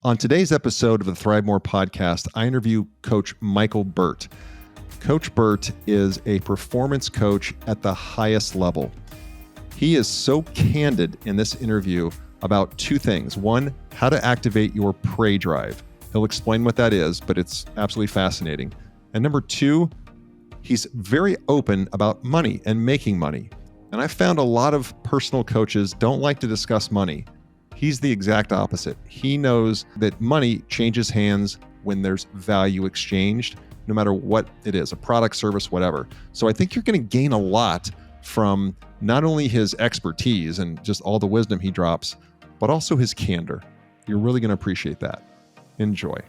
On today's episode of the ThriveMore podcast, I interview Coach Micheal Burt. Coach Burt is a performance coach at the highest level. He is so candid in this interview about two things. One, how to activate your prey drive. He'll explain what that is, but it's absolutely fascinating. And number two, he's very open about money and making money. And I found a lot of personal coaches don't like to discuss money. He's the exact opposite. He knows that money changes hands when there's value exchanged, no matter what it is, a product, service, whatever. So I think you're going to gain a lot from not only his expertise and just all the wisdom he drops, but also his candor. You're really going to appreciate that. Enjoy.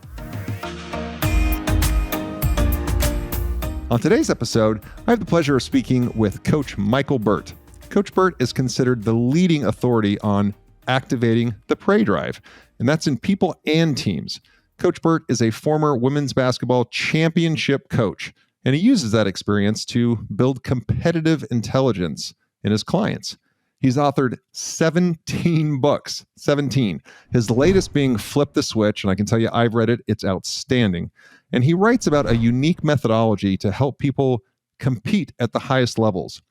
On today's episode, I have the pleasure of speaking with Coach Micheal Burt. Coach Burt is considered the leading authority on activating the prey drive, and that's in people and teams. Coach Burt is a former women's basketball championship coach, and he uses that experience to build competitive intelligence in his clients. He's authored 17 books, 17. His latest being Flip the Switch, and I can tell you I've read it. It's outstanding. And he writes about a unique methodology to help people compete at the highest levels.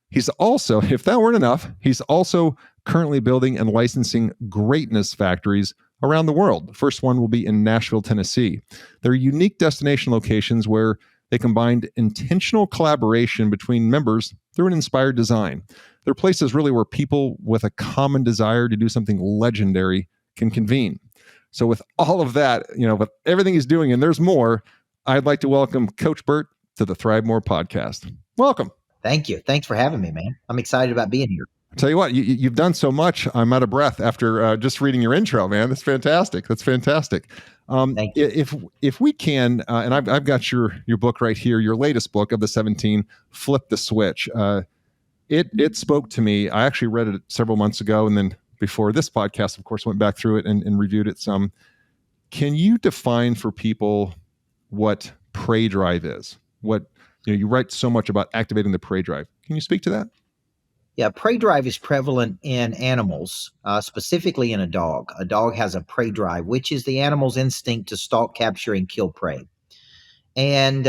He's also, if that weren't enough, he's also currently building and licensing greatness factories around the world. The first one will be in Nashville, Tennessee. They're unique destination locations where they combined intentional collaboration between members through an inspired design. They're places really where people with a common desire to do something legendary can convene. So with all of that, with everything he's doing, and there's more, I'd like to welcome Coach Burt to the ThriveMore podcast. Welcome. Thank you. Thanks for having me, man. I'm excited about being here. I'll tell you what, you've done so much. I'm out of breath after just reading your intro, man. That's fantastic. That's fantastic. Thank you. If we can, and I've got your book right here, your latest book of the 17, Flip the Switch. It spoke to me. I actually read it several months ago, and then before this podcast, of course, went back through it and reviewed it some. Can you define for people what prey drive is? What you write so much about activating the prey drive. Can you speak to that? Yeah, prey drive is prevalent in animals, specifically in a dog. A dog has a prey drive, which is the animal's instinct to stalk, capture, and kill prey. And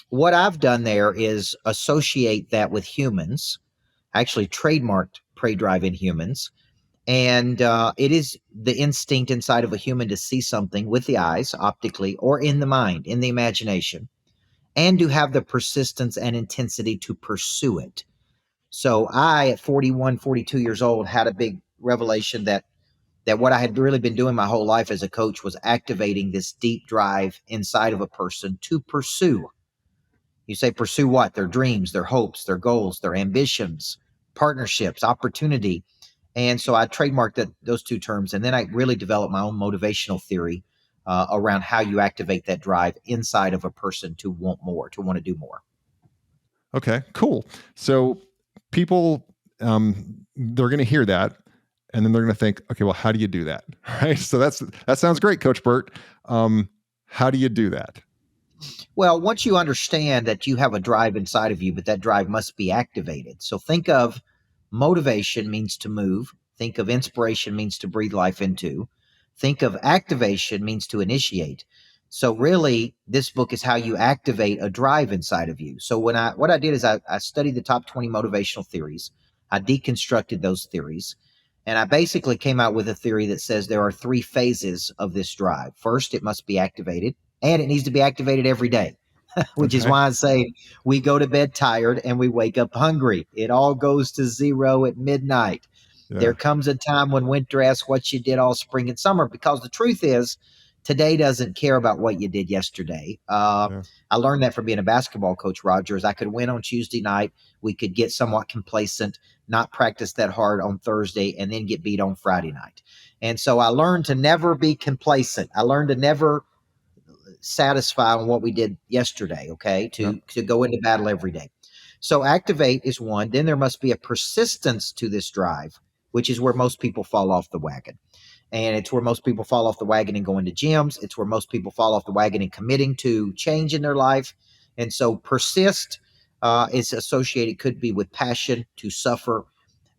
what I've done there is associate that with humans. I actually trademarked prey drive in humans. And it is the instinct inside of a human to see something with the eyes, optically, or in the mind, in the imagination, and to have the persistence and intensity to pursue it. So I, at 41, 42 years old, had a big revelation that what I had really been doing my whole life as a coach was activating this deep drive inside of a person to pursue. You say pursue what? Their dreams, their hopes, their goals, their ambitions, partnerships, opportunity. And so I trademarked those two terms, and then I really developed my own motivational theory around how you activate that drive inside of a person to want more, to want to do more. Okay, cool. So people, they're going to hear that, and then they're going to think, okay, well, how do you do that? Right? So that sounds great, Coach Burt. How do you do that? Well, once you understand that you have a drive inside of you, but that drive must be activated. So think of motivation means to move. Think of inspiration means to breathe life into. Think of activation means to initiate. So really, this book is how you activate a drive inside of you. So what I did is I studied the top 20 motivational theories. I deconstructed those theories. And I basically came out with a theory that says there are three phases of this drive. First, it must be activated, and it needs to be activated every day, which is why I say we go to bed tired and we wake up hungry. It all goes to zero at midnight. Yeah. There comes a time when winter asks what you did all spring and summer, because the truth is today doesn't care about what you did yesterday. I learned that from being a basketball coach, Roger, is I could win on Tuesday night. We could get somewhat complacent, not practice that hard on Thursday, and then get beat on Friday night. And so I learned to never be complacent. I learned to never satisfy on what we did yesterday, okay, to go into battle every day. So activate is one. Then there must be a persistence to this drive, which is where most people fall off the wagon. And it's where most people fall off the wagon and go into gyms. It's where most people fall off the wagon and committing to change in their life. And so persist is associated, could be with passion, to suffer,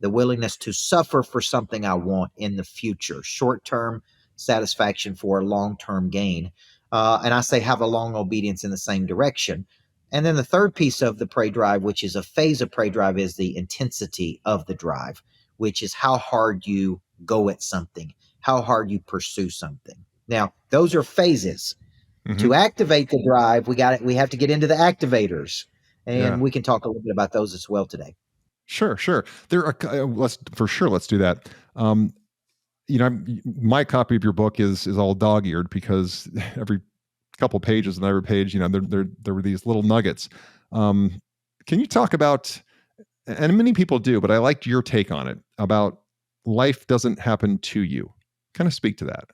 the willingness to suffer for something I want in the future, short term, satisfaction for long-term gain. And I say have a long obedience in the same direction. And then the third piece of the prey drive, which is a phase of prey drive, is the intensity of the drive, which is how hard you go at something, how hard you pursue something. Now, those are phases. Hmm. To activate the drive, we have to get into the activators, Yeah. and we can talk a little bit about those as well today. Sure, sure. There are let's do that. Um, my copy of your book is all dog-eared because every couple pages and every page, there were these little nuggets. Um, can you talk about, and many people do, but I liked your take on it about life doesn't happen to you. Kind of speak to that.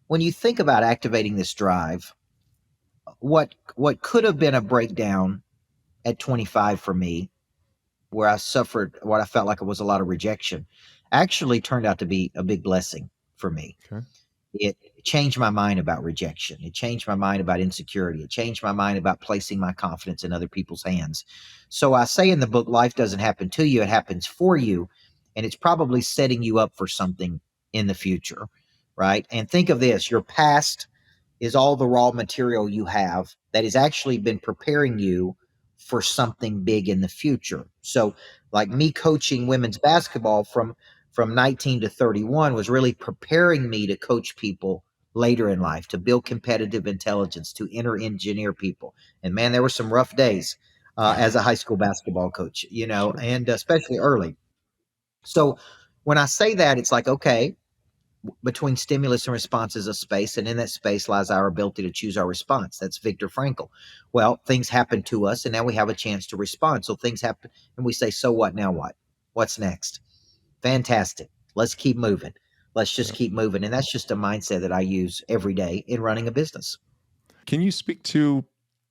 When you think about activating this drive, what could have been a breakdown at 25 for me, where I suffered what I felt like it was a lot of rejection, actually turned out to be a big blessing for me. Okay. It changed my mind about rejection. It changed my mind about insecurity. It changed my mind about placing my confidence in other people's hands. So I say in the book, life doesn't happen to you, it happens for you. And it's probably setting you up for something in the future, right? And think of this, your past is all the raw material you have that has actually been preparing you for something big in the future. So, like me coaching women's basketball from 19 to 31 was really preparing me to coach people later in life, to build competitive intelligence, to enter engineer people. And man, there were some rough days as a high school basketball coach, Sure. and especially early. So when I say that, it's like, okay, between stimulus and response is a space, and in that space lies our ability to choose our response. That's Viktor Frankl. Well, things happen to us, and now we have a chance to respond. So things happen, and we say, so what? Now what? What's next? Fantastic. Let's keep moving. Let's just Yeah. keep moving. And that's just a mindset that I use every day in running a business. Can you speak to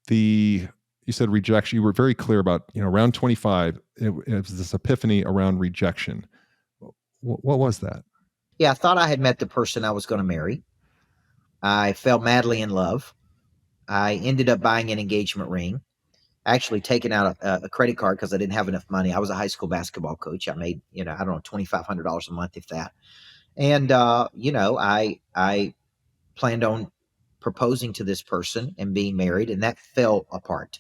the, you said rejection? You were very clear about, around 25, it was this epiphany around rejection. What was that? Yeah, I thought I had met the person I was going to marry. I fell madly in love. I ended up buying an engagement ring, actually taking out a credit card because I didn't have enough money. I was a high school basketball coach. I made, I don't know, $2,500 a month, if that. And, I planned on proposing to this person and being married, and that fell apart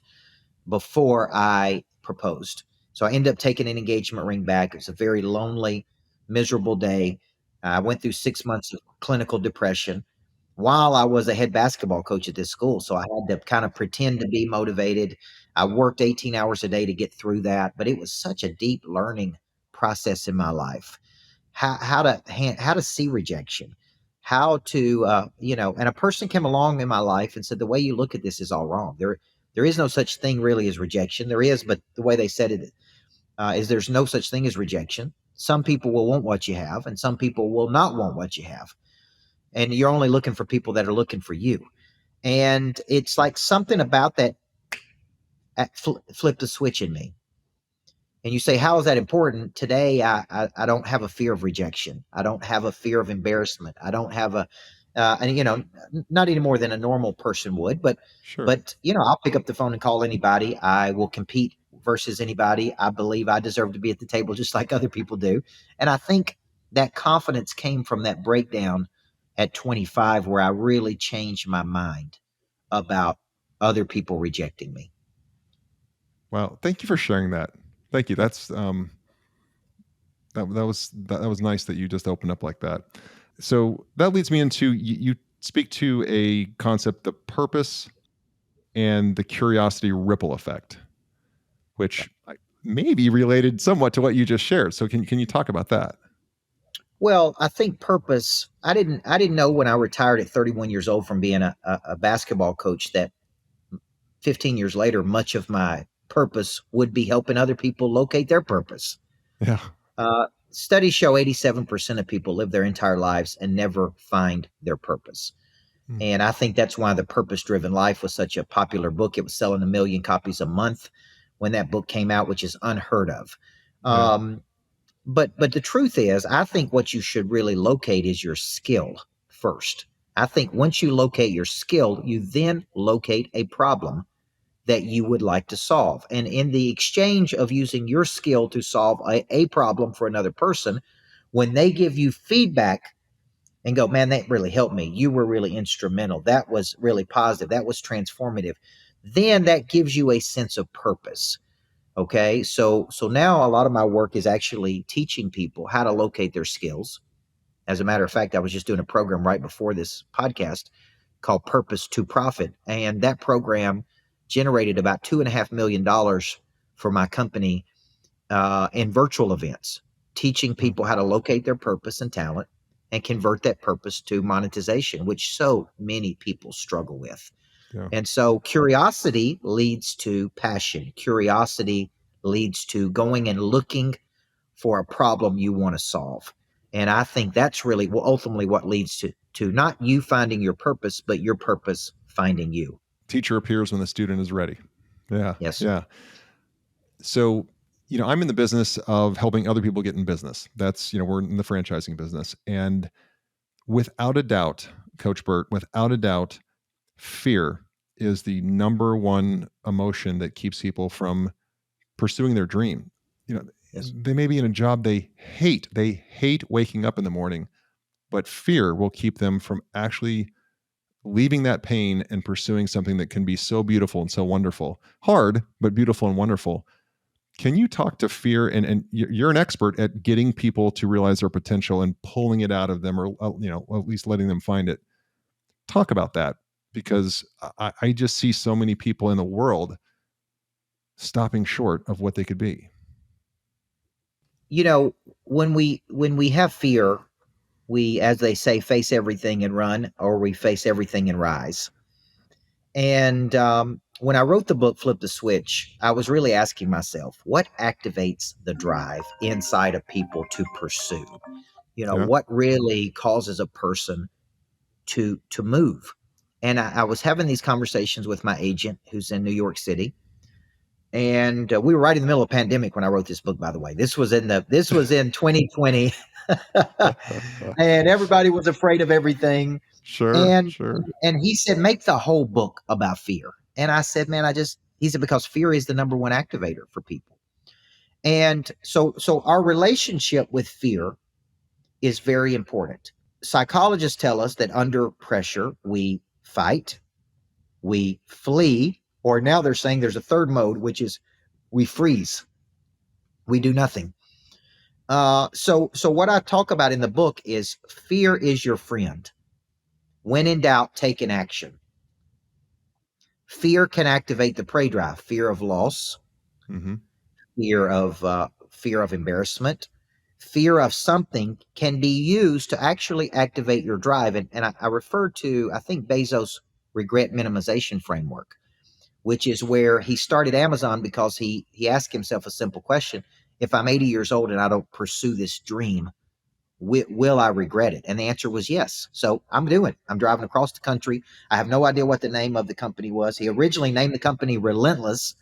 before I proposed. So I ended up taking an engagement ring back. It was a very lonely, miserable day. I went through 6 months of clinical depression while I was a head basketball coach at this school. So I had to kind of pretend to be motivated. I worked 18 hours a day to get through that, but it was such a deep learning process in my life. How to see rejection, how to and a person came along in my life and said, the way you look at this is all wrong. There is no such thing really as rejection. There is, but the way they said it is there's no such thing as rejection. Some people will want what you have, and some people will not want what you have. And you're only looking for people that are looking for you. And it's like something about that flipped a switch in me. And you say, how is that important? Today, I don't have a fear of rejection. I don't have a fear of embarrassment. I don't have and not any more than a normal person would, Sure. I'll pick up the phone and call anybody. I will compete versus anybody. I believe I deserve to be at the table just like other people do. And I think that confidence came from that breakdown at 25, where I really changed my mind about other people rejecting me. Wow. Thank you for sharing that. Thank you. Yeah. That's that was nice that you just opened up like that. So that leads me into, you speak to a concept, the purpose and the curiosity ripple effect, which may be related somewhat to what you just shared. So can you talk about that? Well, I think purpose. I didn't know when I retired at 31 years old from being a basketball coach that 15 years later, much of my purpose would be helping other people locate their purpose. Yeah. Studies show 87% of people live their entire lives and never find their purpose. Hmm. And I think that's why The Purpose Driven Life was such a popular book. It was selling 1 million copies a month when that book came out, which is unheard of. Yeah. But the truth is, I think what you should really locate is your skill first. I think once you locate your skill, you then locate a problem that you would like to solve. And in the exchange of using your skill to solve a problem for another person, when they give you feedback and go, man, that really helped me. You were really instrumental. That was really positive. That was transformative. Then that gives you a sense of purpose. Okay. So now a lot of my work is actually teaching people how to locate their skills. As a matter of fact, I was just doing a program right before this podcast called Purpose to Profit. And that program generated about $2.5 million for my company in virtual events, teaching Hmm. people how to locate their purpose and talent and convert that purpose to monetization, which so many people struggle with. Yeah. And so curiosity leads to passion. Curiosity leads to going and looking for a problem you want to solve. And I think that's really ultimately what leads to not you finding your purpose, but your purpose finding you. Teacher appears when the student is ready. Yeah. Yes. Yeah. So, I'm in the business of helping other people get in business. That's, we're in the franchising business. And without a doubt, Coach Burt, without a doubt, fear is the number one emotion that keeps people from pursuing their dream. You know, Yes. they may be in a job they hate. They hate waking up in the morning, but fear will keep them from actually leaving that pain and pursuing something that can be so beautiful and so wonderful. Hard, but beautiful and wonderful. Can you talk to fear? And you're an expert at getting people to realize their potential and pulling it out of them, or at least letting them find it. Talk about that, because I just see so many people in the world stopping short of what they could be. You know, when we have fear, we, as they say, face everything and run, or we face everything and rise. And when I wrote the book, Flip the Switch, I was really asking myself, what activates the drive inside of people to pursue? Yeah. What really causes a person to move? And I was having these conversations with my agent who's in New York City. And we were right in the middle of a pandemic when I wrote this book, by the way. This was in 2020, and everybody was afraid of everything. Sure, And sure. and he said, make the whole book about fear. And I said, man, he said, because fear is the number one activator for people. And so our relationship with fear is very important. Psychologists tell us that under pressure, we fight, we flee, or now they're saying there's a third mode, which is we freeze, we do nothing. So what I talk about in the book is fear is your friend. When in doubt, take an action. Fear can activate the prey drive, fear of loss, Hmm. fear of embarrassment, fear of something can be used to actually activate your drive. And I refer to, I think, Bezos' regret minimization framework, which is where he started Amazon because he asked himself a simple question: if I'm 80 years old and I don't pursue this dream, will I regret it? And the answer was yes. So I'm doing it. I'm driving across the country. I have no idea what the name of the company was. He originally named the company Relentless.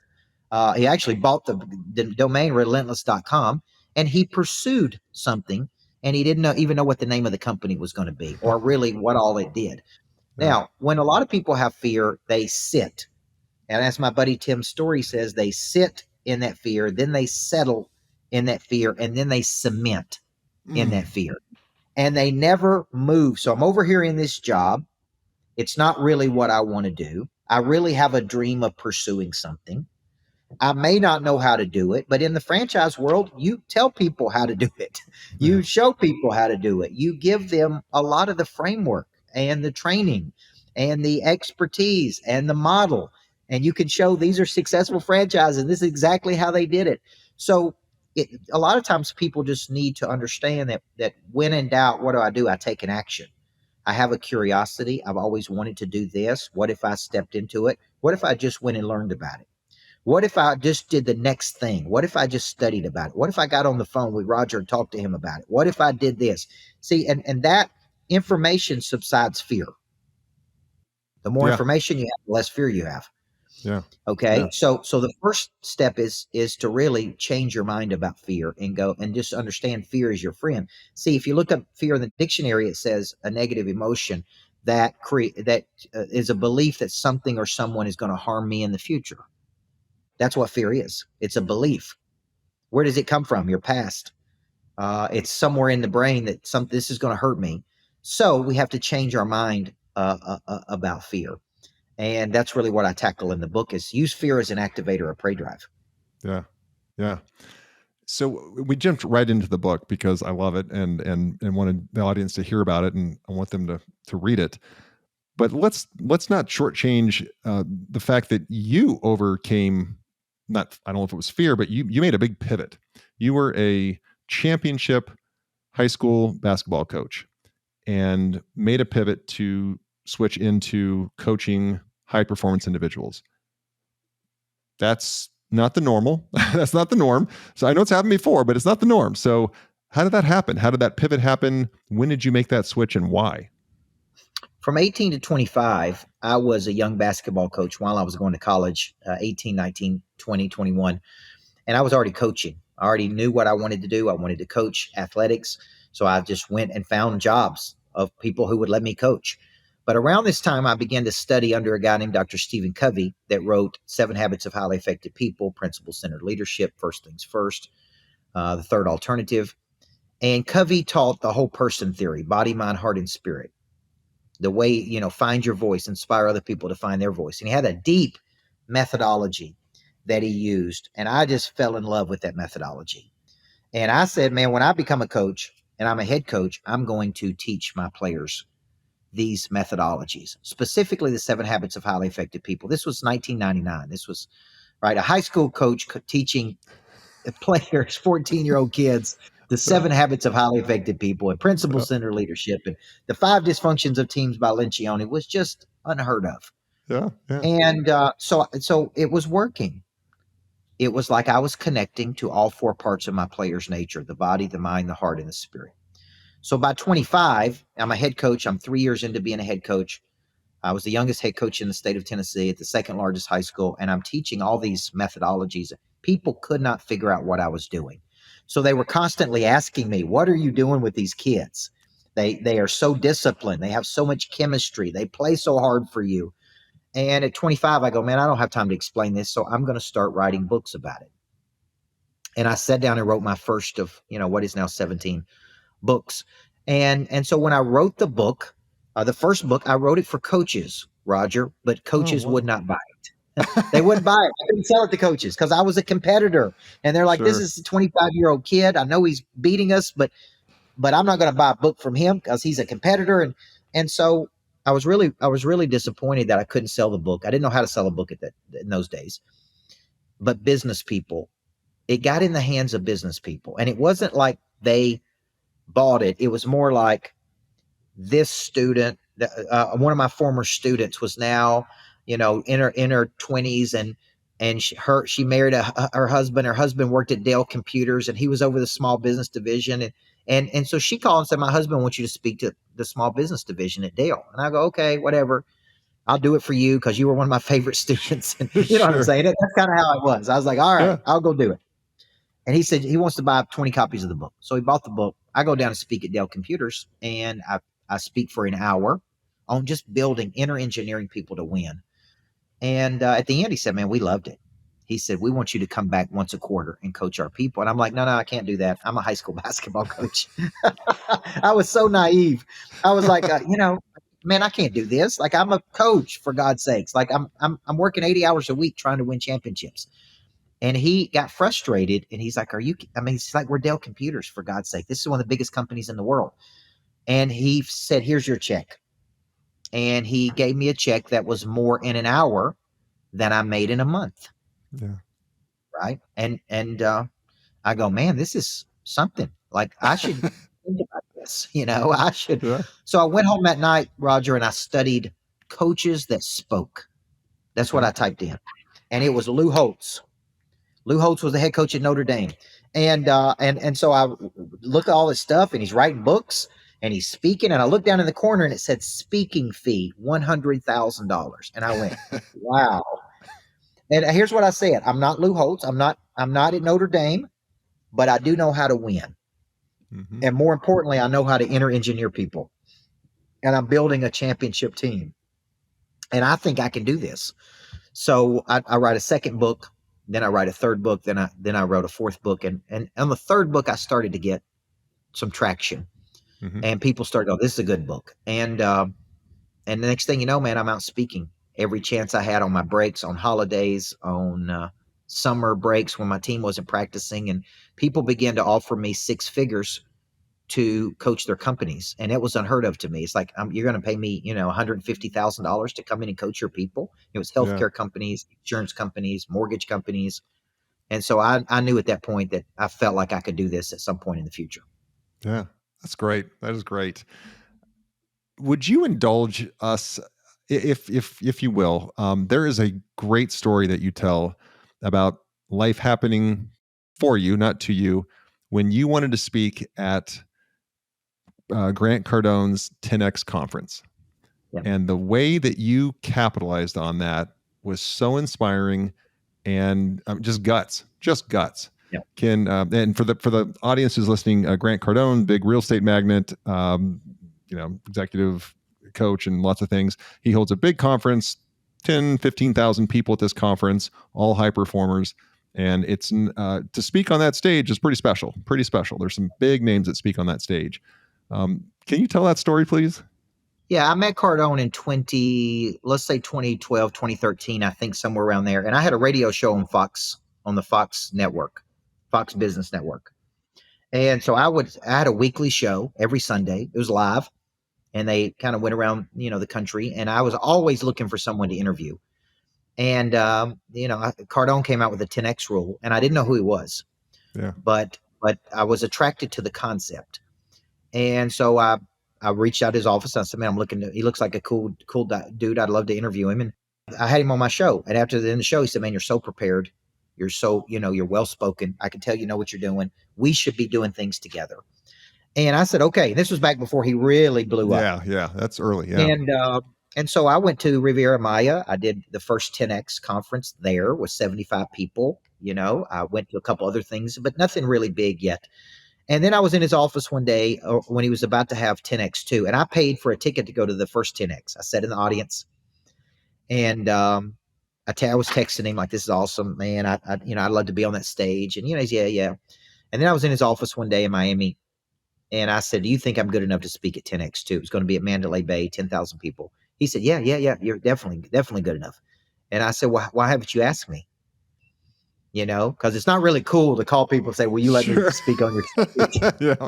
He actually bought the domain relentless.com, and he pursued something, and he didn't even know what the name of the company was going to be, or really what all it did. Yeah. Now, when a lot of people have fear, they sit. And as my buddy Tim Story says, they sit in that fear, then they settle in that fear, and then they cement in Mm. that fear. And they never move. So I'm over here in this job. It's not really what I want to do. I really have a dream of pursuing something. I may not know how to do it, but in the franchise world, you tell people how to do it. Yeah. You show people how to do it. You give them a lot of the framework and the training and the expertise and the model. And you can show these are successful franchises. This is exactly how they did it. So a lot of times people just need to understand that when in doubt, what do? I take an action. I have a curiosity. I've always wanted to do this. What if I stepped into it? What if I just went and learned about it? What if I just did the next thing? What if I just studied about it? What if I got on the phone with Roger and talked to him about it? What if I did this? See, and that information subsides fear. The more Yeah. information you have, the less fear you have. Yeah. Okay. Yeah. So the first step is to really change your mind about fear and go and just understand fear is your friend. See, if you look up fear in the dictionary, it says a negative emotion that is a belief that something or someone is going to harm me in the future. That's what fear is. It's a belief. Where does it come from? Your past. It's somewhere in the brain that this is going to hurt me. So we have to change our mind about fear. And that's really what I tackle in the book is use fear as an activator of prey drive. Yeah. Yeah. So we jumped right into the book because I love it and wanted the audience to hear about it, and I want them to read it. But let's not shortchange the fact that you overcame, not, I don't know if it was fear, but you made a big pivot. You were a championship high school basketball coach and made a pivot to switch into coaching high performance individuals. That's not the normal. That's not the norm. So I know it's happened before, but it's not the norm. So how did that happen? How did that pivot happen? When did you make that switch and why? From 18 to 25, I was a young basketball coach while I was going to college, 18, 19, 20, 21. And I was already coaching. I already knew what I wanted to do. I wanted to coach athletics. So I just went and found jobs of people who would let me coach. But around this time, I began to study under a guy named Dr. Stephen Covey that wrote 7 Habits of Highly Effective People, Principle-Centered Leadership, First Things First, The Third Alternative. And Covey taught the whole person theory, body, mind, heart, and spirit. The way, find your voice, inspire other people to find their voice. And he had a deep methodology that he used. And I just fell in love with that methodology. And I said, man, when I become a coach and I'm a head coach, I'm going to teach my players these methodologies, specifically the 7 Habits of Highly Effective People. This was 1999. This was right, a high school coach teaching players, 14-year-old kids, the 7 Habits of Highly Effective People and Principle Yeah. Centered Leadership and the 5 Dysfunctions of Teams by Lencioni was just unheard of. Yeah. Yeah. And so it was working. It was like I was connecting to all 4 parts of my player's nature, the body, the mind, the heart, and the spirit. So by 25, I'm a head coach. I'm 3 years into being a head coach. I was the youngest head coach in the state of Tennessee at the second largest high school, and I'm teaching all these methodologies. People could not figure out what I was doing. So they were constantly asking me, what are you doing with these kids? They are so disciplined. They have so much chemistry. They play so hard for you. And at 25, I go, man, I don't have time to explain this. So I'm going to start writing books about it. And I sat down and wrote my first of, what is now 17 books. And so when I wrote the book, the first book, I wrote it for coaches, Roger, but coaches would not buy it. They wouldn't buy it. I couldn't sell it to coaches because I was a competitor. And they're like, this is a 25-year-old kid. I know he's beating us, but I'm not going to buy a book from him because he's a competitor. And so I was really disappointed that I couldn't sell the book. I didn't know how to sell a book in those days. But business people, it got in the hands of business people. And it wasn't like they bought it. It was more like this student, one of my former students was now, in her 20s, and she married her husband. Her husband worked at Dell Computers, and he was over the small business division. And so she called and said, my husband wants you to speak to the small business division at Dell. And I go, okay, whatever. I'll do it for you because you were one of my favorite students. And you know what I'm saying? That's kind of how it was. I was like, all right, I'll go do it. And he said he wants to buy 20 copies of the book. So he bought the book. I go down and speak at Dell Computers, and I speak for an hour on just building inner engineering people to win. And at the end, he said, man, we loved it. He said, we want you to come back once a quarter and coach our people. And I'm like, no, I can't do that. I'm a high school basketball coach. I was so naive. I was like, man, I can't do this. Like, I'm a coach, for God's sakes. Like, I'm working 80 hours a week trying to win championships. And he got frustrated, and he's like, it's like, we're Dell Computers, for God's sake. This is one of the biggest companies in the world. And he said, here's your check. And he gave me a check that was more in an hour than I made in a month. Yeah. Right. And I go, man, this is something. Like, I should think about this, I should. Yeah. So I went home that night, Roger, and I studied coaches that spoke. That's what I typed in. And it was Lou Holtz. Lou Holtz was the head coach at Notre Dame. And so I look at all this stuff, and he's writing books and he's speaking. And I looked down in the corner, and it said speaking fee, $100,000. And I went, wow. And here's what I said. I'm not Lou Holtz. I'm not at Notre Dame, but I do know how to win. Mm-hmm. And more importantly, I know how to inner engineer people. And I'm building a championship team. And I think I can do this. So I write a second book. Then I write a third book. Then I wrote a fourth book. And on the third book, I started to get some traction. And people started going, this is a good book. And the next thing you know, man, I'm out speaking every chance I had on my breaks, on holidays, on summer breaks when my team wasn't practicing. And people began to offer me six figures to coach their companies. And it was unheard of to me. It's like, you're going to pay me, $150,000 to come in and coach your people. It was Yeah. healthcare companies, insurance companies, mortgage companies. And so I knew at that point that I felt like I could do this at some point in the future. Yeah. That's great. That is great. Would you indulge us, if you will? There is a great story that you tell about life happening for you, not to you, when you wanted to speak at Grant Cardone's 10X conference. Yeah. And the way that you capitalized on that was so inspiring, and just guts. Yeah. And for the audience who's listening, Grant Cardone, big real estate magnate, executive coach and lots of things. He holds a big conference, 10, 15,000 people at this conference, all high performers. And it's to speak on that stage is pretty special. There's some big names that speak on that stage. Can you tell that story, please? Yeah, I met Cardone in 2012, 2013, I think somewhere around there. And I had a radio show on Fox, on the Fox network, Fox Business Network. And so I had a weekly show every Sunday. It was live, and they kind of went around, the country. And I was always looking for someone to interview. And Cardone came out with a 10X rule, and I didn't know who he was. Yeah. But I was attracted to the concept. And so I reached out to his office. I said, man, he looks like a cool dude. I'd love to interview him. And I had him on my show. And after the end of the show, he said, man, you're so prepared. You're so, you're well-spoken. I can tell you know what you're doing. We should be doing things together. And I said, okay. This was back before he really blew up. Yeah. That's early. Yeah. And so I went to Riviera Maya. I did the first 10X conference there with 75 people. I went to a couple other things, but nothing really big yet. And then I was in his office one day when he was about to have 10X2, and I paid for a ticket to go to the first 10X. I sat in the audience, and I was texting him like, "This is awesome, man. I'd love to be on that stage." And he's yeah. And then I was in his office one day in Miami, and I said, "Do you think I'm good enough to speak at 10X2? It was going to be at Mandalay Bay, 10,000 people." He said, "Yeah. You're definitely good enough." And I said, "Why haven't you asked me?" Because it's not really cool to call people and say, will you let me speak on your stage? Yeah.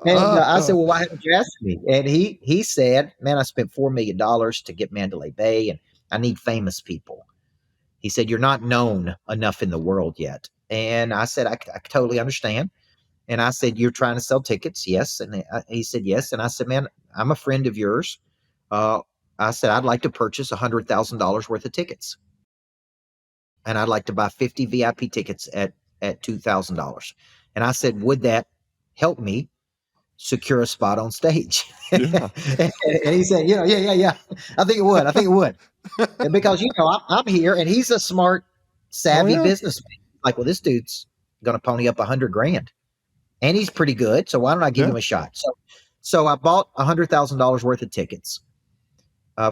And I said, well, why haven't you asked me? And he said, man, I spent $4 million to get Mandalay Bay, and I need famous people. He said, you're not known enough in the world yet. And I said, I totally understand. And I said, you're trying to sell tickets? Yes. And he said, yes. And I said, man, I'm a friend of yours. I said, I'd like to purchase $100,000 worth of tickets. And I'd like to buy 50 VIP tickets at $2,000. And I said, would that help me secure a spot on stage? Yeah. And he said, yeah. I think it would. And because, I'm here, and he's a smart, savvy businessman. Like, well, this dude's going to pony up $100,000, and he's pretty good. So why don't I give him a shot? So I bought $100,000 worth of tickets.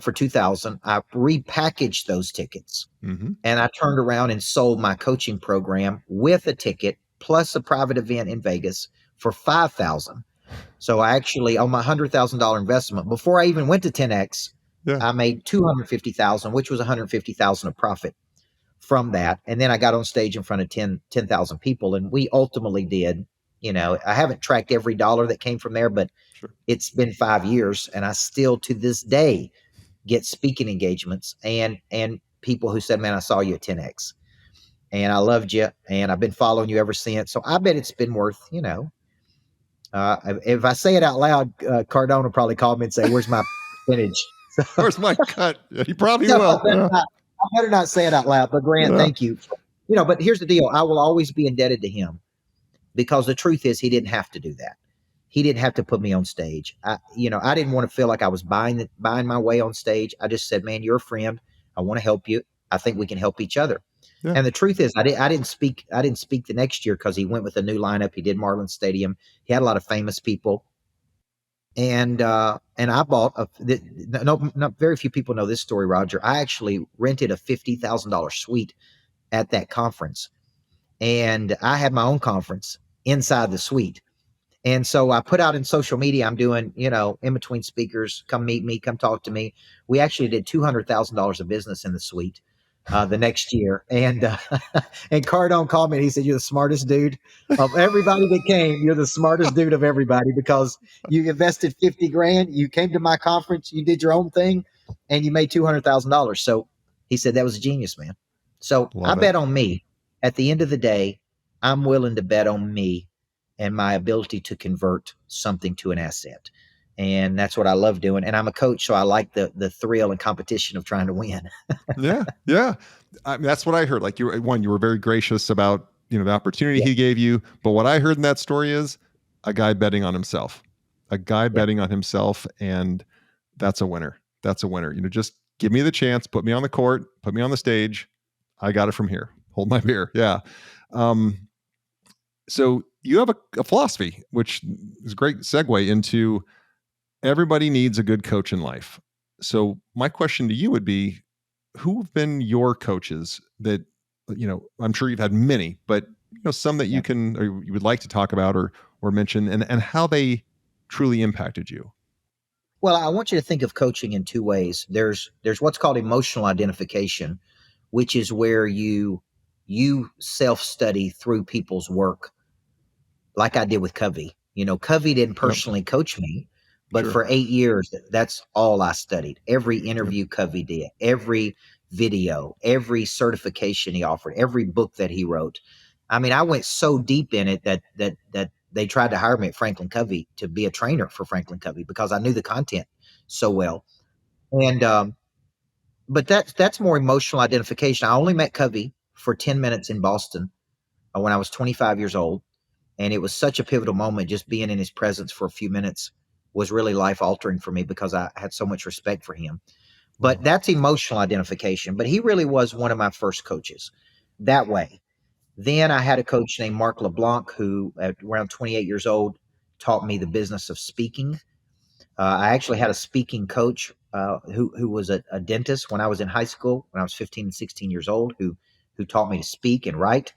For 2,000, I repackaged those tickets, and I turned around and sold my coaching program with a ticket plus a private event in Vegas for 5,000. So I actually, on my $100,000 investment, before I even went to 10X, I made 250,000, which was 150,000 of profit from that. And then I got on stage in front of 10,000 people, and we ultimately did. I haven't tracked every dollar that came from there, but it's been 5 years, and I still to this day get speaking engagements and people who said, man, I saw you at 10X and I loved you, and I've been following you ever since. So I bet it's been worth, if I say it out loud, Cardone will probably call me and say, where's my percentage? Where's my cut? He probably will. I better not say it out loud, but Grant, thank you. But here's the deal. I will always be indebted to him, because the truth is he didn't have to do that. He didn't have to put me on stage. I didn't want to feel like I was buying my way on stage. I just said, man, you're a friend. I want to help you. I think we can help each other. Yeah. And the truth is, I didn't speak the next year because he went with a new lineup. He did Marlins Stadium. He had a lot of famous people. And I bought very few people know this story, Roger. I actually rented a $50,000 suite at that conference, and I had my own conference inside the suite. And so I put out in social media, I'm doing, in between speakers, come meet me, come talk to me. We actually did $200,000 of business in the suite the next year. And and Cardone called me and he said, "You're the smartest dude of everybody that came. You're the smartest dude of everybody because you invested 50 grand. You came to my conference, you did your own thing, and you made $200,000." So he said, "That was a genius, man." So I Love it. bet on me. At the end of the day, I'm willing to bet on me and my ability to convert something to an asset. And that's what I love doing. And I'm a coach, so I like the thrill and competition of trying to win. Yeah, yeah. I mean, that's what I heard. Like you were very gracious about the opportunity Yeah, he gave you. But what I heard in that story is a guy betting on himself, a guy yeah. betting on himself, and that's a winner. That's a winner. Just give me the chance, put me on the court, put me on the stage. I got it from here. Hold my beer. Yeah. Um, so you have a philosophy, which is a great segue into everybody needs a good coach in life. So my question to you would be, who have been your coaches that I'm sure you've had many, but some that Yeah. you can or you would like to talk about or mention, and how they truly impacted you? Well, I want you to think of coaching in two ways. There's what's called emotional identification, which is where you self-study through people's work, like I did with Covey. Covey didn't Yep. personally coach me, but Sure. for 8 years, that's all I studied. Every Yep. interview Covey did, every video, every certification he offered, every book that he wrote. I mean, I went so deep in it that they tried to hire me at Franklin Covey to be a trainer for Franklin Covey because I knew the content so well. And but that's more emotional identification. I only met Covey for 10 minutes in Boston when I was 25 years old. And it was such a pivotal moment. Just being in his presence for a few minutes was really life altering for me because I had so much respect for him. But Wow. that's emotional identification. But he really was one of my first coaches that way. Then I had a coach named Mark LeBlanc who, at around 28 years old, taught me the business of speaking. I actually had a speaking coach who was a dentist when I was in high school, when I was 15 and 16 years old, who taught me to speak and write.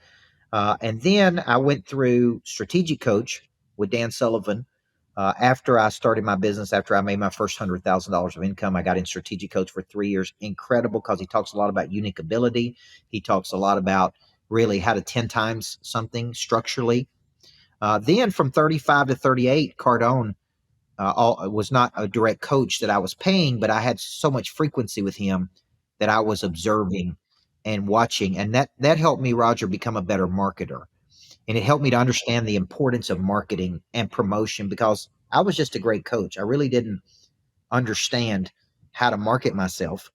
And then I went through strategic coach with Dan Sullivan. After I started my business, after I made my first $100,000 of income, I got in strategic coach for 3 years. Incredible because he talks a lot about unique ability. He talks a lot about really how to 10 times something structurally. Then from 35 to 38, Cardone was not a direct coach that I was paying, but I had so much frequency with him that I was observing and watching. And that helped me, Roger, become a better marketer. And it helped me to understand the importance of marketing and promotion because I was just a great coach. I really didn't understand how to market myself.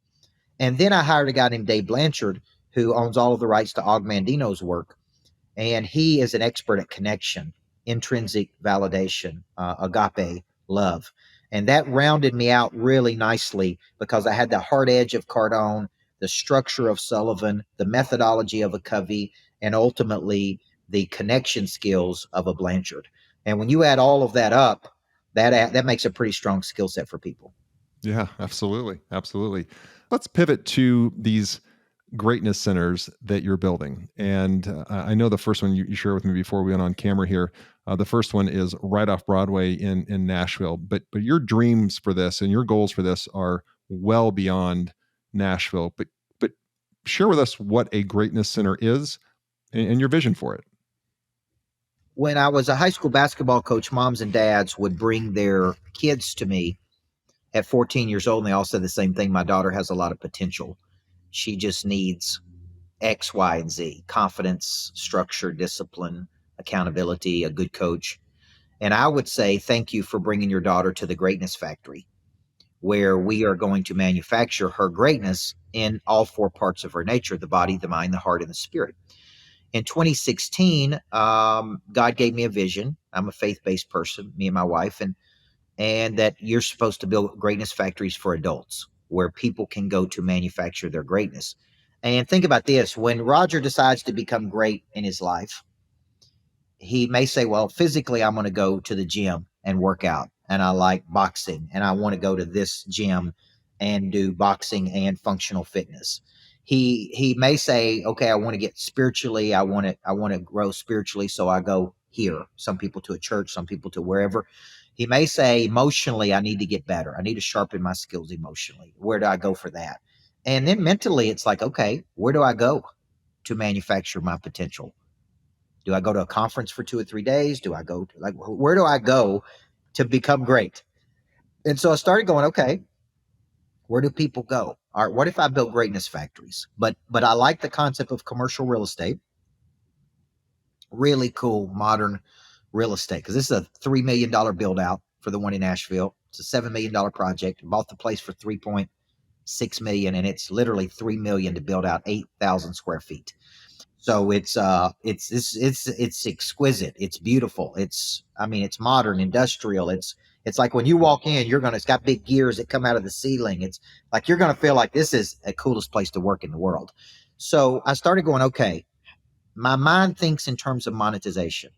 And then I hired a guy named Dave Blanchard, who owns all of the rights to Og Mandino's work. And he is an expert at connection, intrinsic validation, agape love. And that rounded me out really nicely because I had the hard edge of Cardone, the structure of Sullivan, the methodology of a Covey, and ultimately the connection skills of a Blanchard. And when you add all of that up, that makes a pretty strong skill set for people. Yeah, absolutely. Absolutely. Let's pivot to these greatness centers that you're building. And I know the first one you shared with me before we went on camera here. The first one is right off Broadway in Nashville. But your dreams for this and your goals for this are well beyond Nashville. But share with us what a greatness center is and your vision for it. When I was a high school basketball coach, moms and dads would bring their kids to me at 14 years old, and they all said the same thing. My daughter has a lot of potential. She just needs X, Y, and Z: confidence, structure, discipline, accountability, a good coach. And I would say, thank you for bringing your daughter to the Greatness Factory, where we are going to manufacture her greatness in all four parts of her nature: the body, the mind, the heart, and the spirit. In 2016, God gave me a vision. I'm a faith based person, me and my wife, and that you're supposed to build greatness factories for adults where people can go to manufacture their greatness. And think about this: when Roger decides to become great in his life, he may say, well, physically, I'm going to go to the gym and work out, and I like boxing, and I want to go to this gym and do boxing and functional fitness. He may say, okay, I want to get spiritually, I want to grow spiritually, so I go here, some people to a church, some people to wherever. He may say, emotionally, I need to get better. I need to sharpen my skills emotionally. Where do I go for that? And then mentally, it's like, okay, where do I go to manufacture my potential? Do I go to a conference for 2 or 3 days? Do I go to, like, where do I go to become great? And so I started going, okay, where do people go? All right, what if I built greatness factories? But I like the concept of commercial real estate, really cool modern real estate, because this is a $3 million build out for the one in Nashville. It's a $7 million project. Bought the place for 3.6 million, and it's literally 3 million to build out 8,000 square feet. So it's exquisite. It's beautiful. It's modern, industrial. It's like when you walk in, it's got big gears that come out of the ceiling. It's like you're gonna feel like this is the coolest place to work in the world. So I started going, okay, my mind thinks in terms of monetization.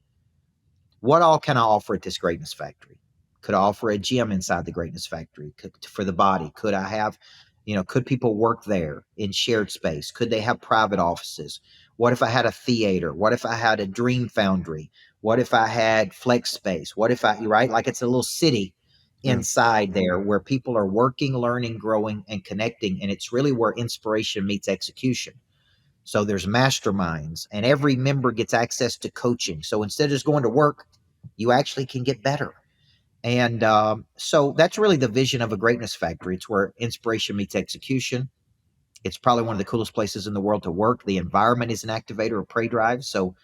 What all can I offer at this greatness factory? Could I offer a gym inside the greatness factory for the body? Could I have, could people work there in shared space? Could they have private offices? What if I had a theater? What if I had a dream foundry? What if I had flex space? What if right? Like it's a little city Yeah. inside there where people are working, learning, growing, and connecting. And it's really where inspiration meets execution. So there's masterminds, and every member gets access to coaching. So instead of just going to work, you actually can get better. And so that's really the vision of a greatness factory. It's where inspiration meets execution. It's probably one of the coolest places in the world to work. The environment is an activator of prey drive. So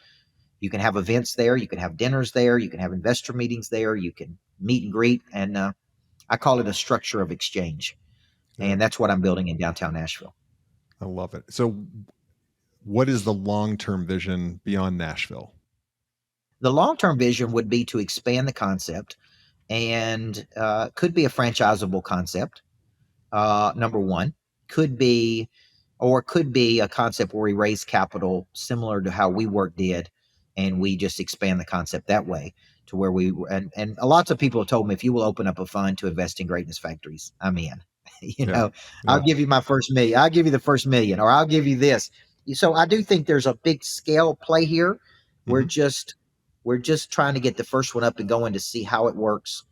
you can have events there, you can have dinners there, you can have investor meetings there, you can meet and greet. And I call it a structure of exchange. Yeah. And that's what I'm building in downtown Nashville. I love it. So what is the long-term vision beyond Nashville? The long-term vision would be to expand the concept, and could be a franchisable concept. Number one, could be, or could be a concept where we raise capital similar to how WeWork did, and we just expand the concept that way to where and lots of people have told me, if you will open up a fund to invest in greatness factories, I'm in. Yeah. I'll give you my first million. I'll give you the first million, or I'll give you this. So I do think there's a big scale play here. We're Mhm. just we're just trying to get the first one up and going to see how it works.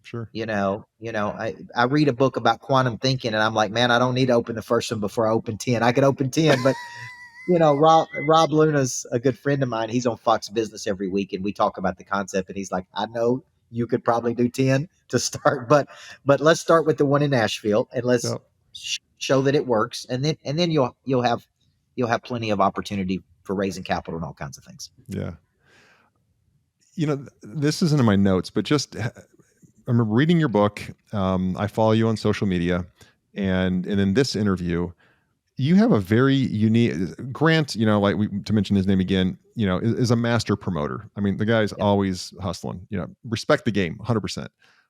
Sure. I read a book about quantum thinking, and I'm like, man, I don't need to open the first one before I open 10. I could open 10, but Rob Luna's a good friend of mine. He's on Fox Business every week, and we talk about the concept. And he's like, I know you could probably do 10 to start, but let's start with the one in Nashville, and let's Yep. show that it works, and then you'll have plenty of opportunity for raising capital and all kinds of things. Yeah. This isn't in my notes, but just I remember reading your book. I follow you on social media, and in this interview, you have a very unique Grant. Like to mention his name again. Is a master promoter. I mean, the guy's Yeah, always hustling. Respect the game, 100%.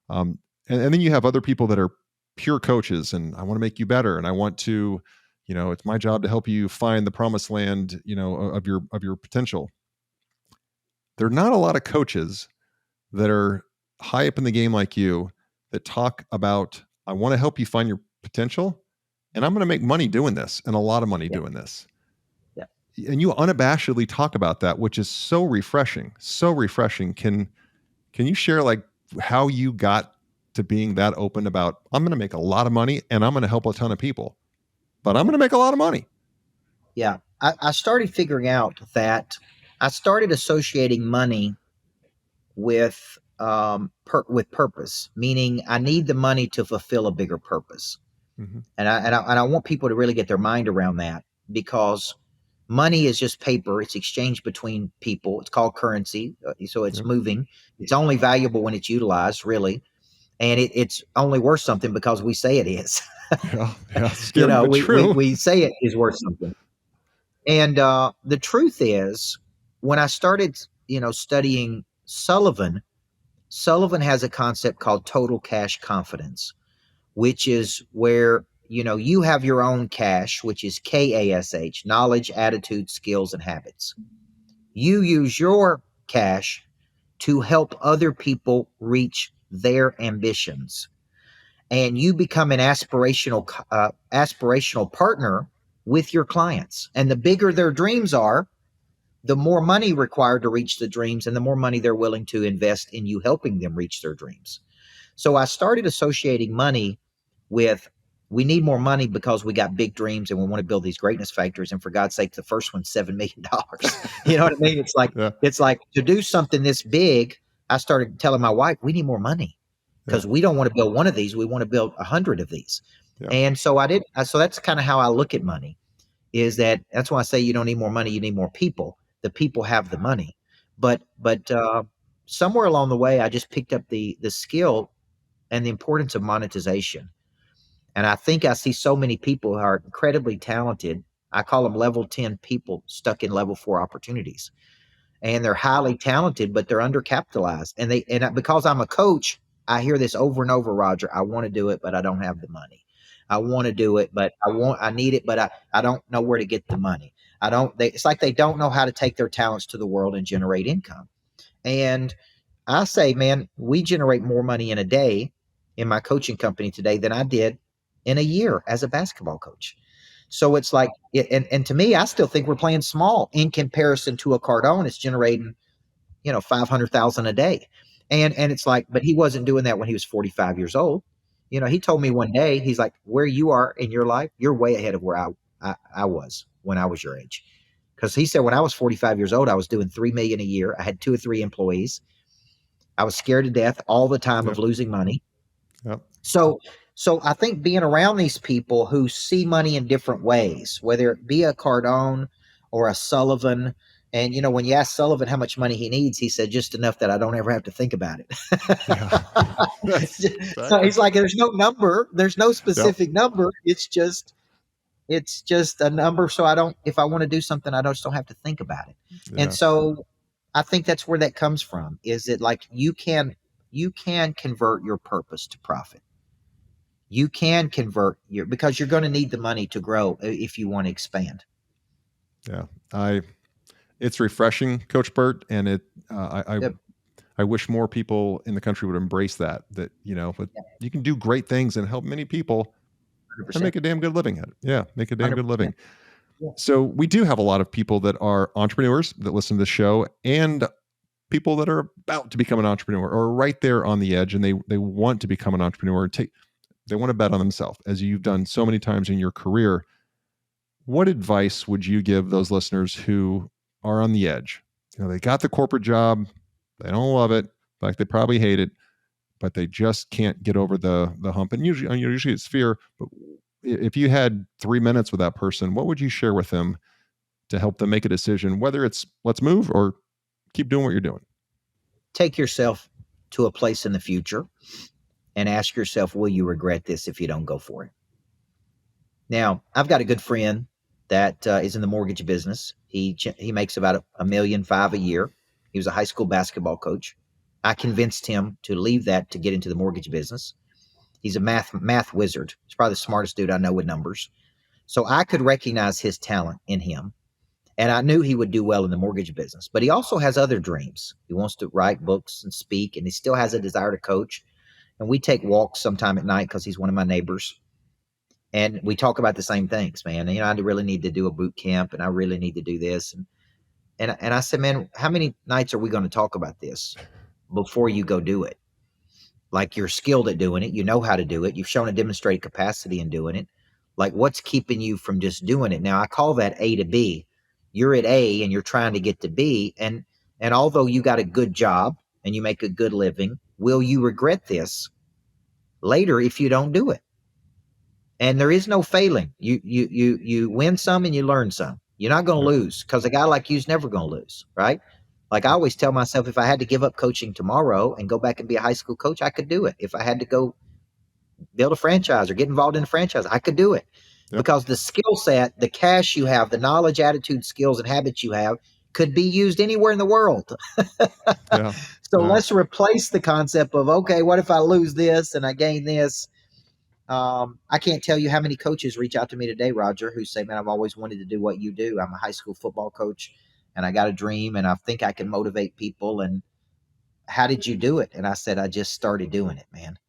And then you have other people that are pure coaches, and I want to make you better, and I want to. It's my job to help you find the promised land. Of your potential. There are not a lot of coaches that are high up in the game like you that talk about, I want to help you find your potential, and I'm going to make money doing this, and a lot of money yeah, doing this. yeah. And you unabashedly talk about that, which is so refreshing. So refreshing. Can you share like how you got to being that open about, I'm going to make a lot of money and I'm going to help a ton of people, but I'm Yeah. going to make a lot of money. Yeah, I started figuring out that I started associating money with with purpose, meaning I need the money to fulfill a bigger purpose, Mm-hmm. and I want people to really get their mind around that, because money is just paper. It's exchanged between people. It's called currency, so it's Yep. moving. It's only valuable when it's utilized, really, and it's only worth something because we say it is. Yeah. Yeah. Scary, but We, we true. we say it is worth something. And the truth is, when I started, studying Sullivan, Sullivan has a concept called total cash confidence, which is where you have your own cash, which is KASH, knowledge, attitude, skills, and habits. You use your cash to help other people reach their ambitions, and you become an aspirational partner with your clients. And the bigger their dreams are, the more money required to reach the dreams and the more money they're willing to invest in you helping them reach their dreams. So I started associating money with, we need more money because we got big dreams and we want to build these greatness factories. And for God's sake, the first one's $7 million. You know what I mean? Yeah. It's like to do something this big. I started telling my wife, we need more money because we don't want to build one of these. We want to build 100 of these. Yeah. And so I did. So that's kind of how I look at money, is that's why I say you don't need more money. You need more people. The people have the money, but somewhere along the way, I just picked up the skill and the importance of monetization. And I think I see so many people who are incredibly talented. I call them level 10 people stuck in level 4 opportunities. And they're highly talented, but they're undercapitalized. And because I'm a coach, I hear this over and over, Roger. I want to do it, but I don't have the money. I want to do it, but I need it, but I don't know where to get the money. It's like they don't know how to take their talents to the world and generate income. And I say, man, we generate more money in a day in my coaching company today than I did in a year as a basketball coach. So it's like, and to me, I still think we're playing small in comparison to a Cardone. It's generating, 500,000 a day. And it's like, but he wasn't doing that when he was 45 years old. He told me one day, he's like, where you are in your life, you're way ahead of where I was when I was your age. Because he said, when I was 45 years old, I was doing 3 million a year. I had 2 or 3 employees. I was scared to death all the time of losing money. Yep. So I think being around these people who see money in different ways, whether it be a Cardone or a Sullivan, and when you ask Sullivan how much money he needs, he said just enough that I don't ever have to think about it. Exactly. So he's like, there's no number, there's no specific number. It's just a number. So if I want to do something, I just don't have to think about it. Yeah. And so I think that's where that comes from. Is it like you can convert your purpose to profit. You can convert because you're going to need the money to grow if you want to expand. Yeah, it's refreshing, Coach Burt, and I wish more people in the country would embrace that you can do great things and help many people 100%. and make a damn good living at it. Yeah, make a damn good living. Yeah. So we do have a lot of people that are entrepreneurs that listen to the show, and people that are about to become an entrepreneur or right there on the edge, and they want to become an entrepreneur and they want to bet on themselves, as you've done so many times in your career. What advice would you give those listeners who are on the edge? They got the corporate job, they don't love it, like they probably hate it, but they just can't get over the hump. And usually it's fear. But if you had 3 minutes with that person, what would you share with them to help them make a decision, whether it's let's move or keep doing what you're doing? Take yourself to a place in the future and ask yourself, will you regret this if you don't go for it? Now, I've got a good friend that is in the mortgage business. He makes about $1.5 million a year. He was a high school basketball coach. I convinced him to leave that to get into the mortgage business. He's a math wizard. He's probably the smartest dude I know with numbers. So I could recognize his talent in him. And I knew he would do well in the mortgage business. But he also has other dreams. He wants to write books and speak, and he still has a desire to coach. And we take walks sometime at night because he's one of my neighbors. And we talk about the same things, man. And, I really need to do a boot camp, and I really need to do this. And I said, man, how many nights are we going to talk about this before you go do it? Like, you're skilled at doing it. You know how to do it. You've shown a demonstrated capacity in doing it. Like, what's keeping you from just doing it? Now, I call that A to B. You're at A and you're trying to get to B. And although you got a good job and you make a good living, will you regret this later if you don't do it? And there is no failing. You win some and you learn some. You're not going to lose, because a guy like you is never going to lose, right? Like, I always tell myself, if I had to give up coaching tomorrow and go back and be a high school coach, I could do it. If I had to go build a franchise or get involved in a franchise, I could do it. Because the skill set, the cash you have, the knowledge, attitude, skills, and habits you have could be used anywhere in the world. So let's replace the concept of, okay, what if I lose this and I gain this? I can't tell you how many coaches reach out to me today, Roger, who say, man, I've always wanted to do what you do. I'm a high school football coach and I got a dream and I think I can motivate people. And how did you do it? And I said, I just started doing it, man.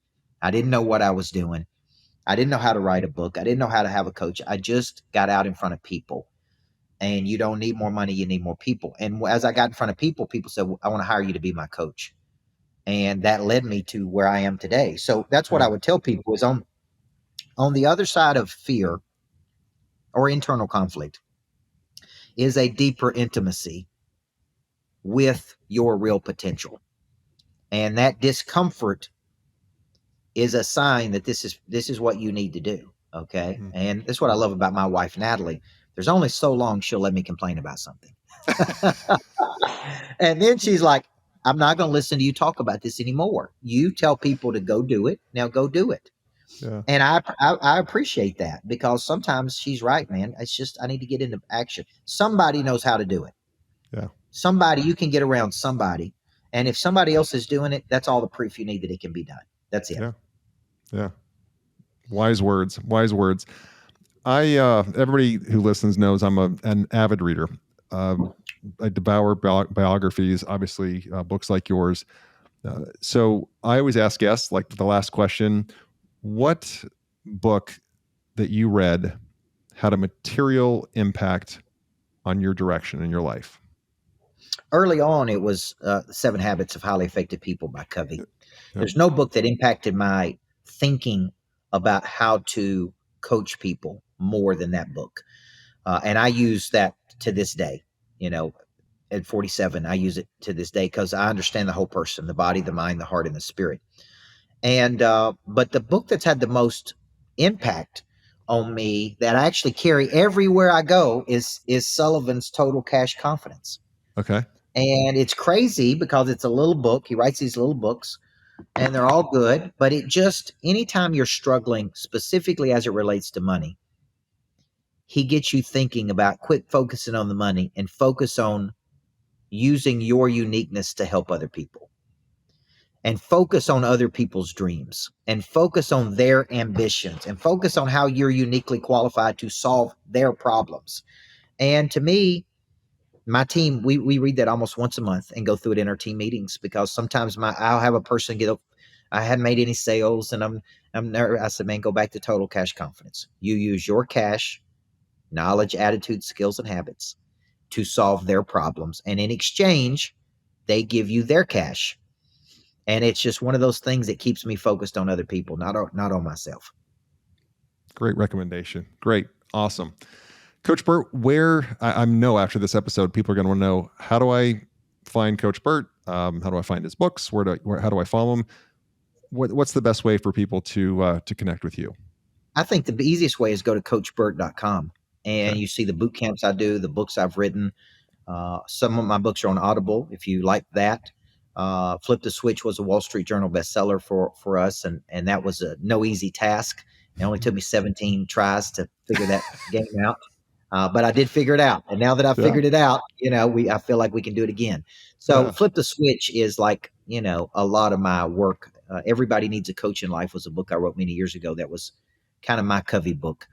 I didn't know what I was doing. I didn't know how to write a book. I didn't know how to have a coach. I just got out in front of people and you don't need more money, you need more people. And as I got in front of people, people said, well, I want to hire you to be my coach. And that led me to where I am today. So that's what Yeah. I would tell people is on the other side of fear or internal conflict is a deeper intimacy with your real potential. And that discomfort is a sign that this is what you need to do. Okay. Mhm. And that's what I love about my wife, Natalie. There's only so long she'll let me complain about something. And then she's like, I'm not going to listen to you talk about this anymore. You tell people to go do it. Now go do it. Yeah. And I appreciate that, because sometimes she's right, man. It's just, I need to get into action. Somebody knows how to do it. Yeah. Somebody, you can get around somebody. And if somebody else is doing it, that's all the proof you need that it can be done. That's it. Yeah. Yeah. Wise words. Wise words. Everybody who listens knows I'm an avid reader. I devour biographies, obviously, books like yours. So I always ask guests, like the last question, what book that you read had a material impact on your direction in your life? Early on, it was The 7 Habits of Highly Effective People by Covey. Yep. There's no book that impacted my thinking about how to coach people more than that book. And I use that to this day. At 47, I use it to this day because I understand the whole person, the body, the mind, the heart, and the spirit. And but the book that's had the most impact on me that I actually carry everywhere I go is Sullivan's Total Cash Confidence. Okay. And it's crazy because it's a little book. He writes these little books and they're all good, but it just, anytime you're struggling, specifically as it relates to money, he gets you thinking about quit focusing on the money and focus on using your uniqueness to help other people, and focus on other people's dreams, and focus on their ambitions, and focus on how you're uniquely qualified to solve their problems. And to me, my team, we read that almost once a month and go through it in our team meetings, because sometimes I'll have a person get up, I hadn't made any sales and I'm nervous. I said, man, go back to Total Cash Confidence. You use your cash, knowledge, attitude, skills, and habits to solve their problems. And in exchange, they give you their cash. And it's just one of those things that keeps me focused on other people, not on myself. Great recommendation. Great. Awesome. Coach Burt, where I know after this episode, people are going to want to know, how do I find Coach Burt? How do I find his books? How do I follow him? What's the best way for people to connect with you? I think the easiest way is go to coachburt.com, and Okay. you see the boot camps I do, the books I've written. Some of my books are on Audible, if you like that. Flip the Switch was a Wall Street Journal bestseller for us, and that was no easy task. It only took me 17 tries to figure that game out. But I did figure it out. And now that I've Yeah. figured it out, I feel like we can do it again. So Yeah. Flip the Switch is like, a lot of my work. Everybody Needs a Coach in Life was a book I wrote many years ago. That was kind of my Covey book.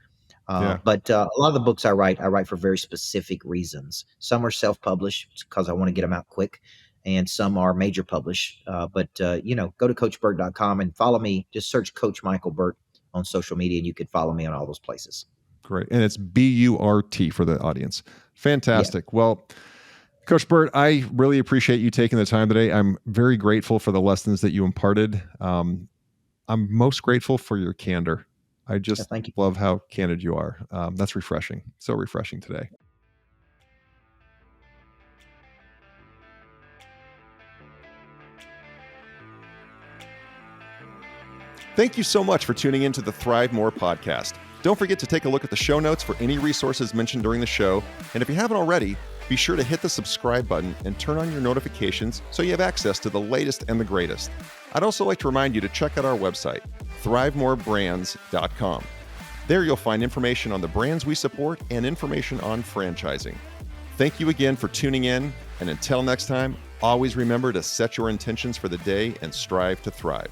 Yeah. But a lot of the books I write for very specific reasons. Some are self-published because I want to get them out quick, and some are major published. But go to coachburt.com and follow me. Just search Coach Micheal Burt on social media, and you can follow me on all those places. Great. And it's BURT for the audience. Fantastic. Yeah. Well, Coach Burt, I really appreciate you taking the time today. I'm very grateful for the lessons that you imparted. I'm most grateful for your candor. I just Thank you. love how candid you are. That's refreshing. So refreshing today. Thank you so much for tuning into the ThriveMore podcast. Don't forget to take a look at the show notes for any resources mentioned during the show. And if you haven't already, be sure to hit the subscribe button and turn on your notifications so you have access to the latest and the greatest. I'd also like to remind you to check out our website, thrivemoorbrands.com. There you'll find information on the brands we support and information on franchising. Thank you again for tuning in, and until next time, always remember to set your intentions for the day and strive to thrive.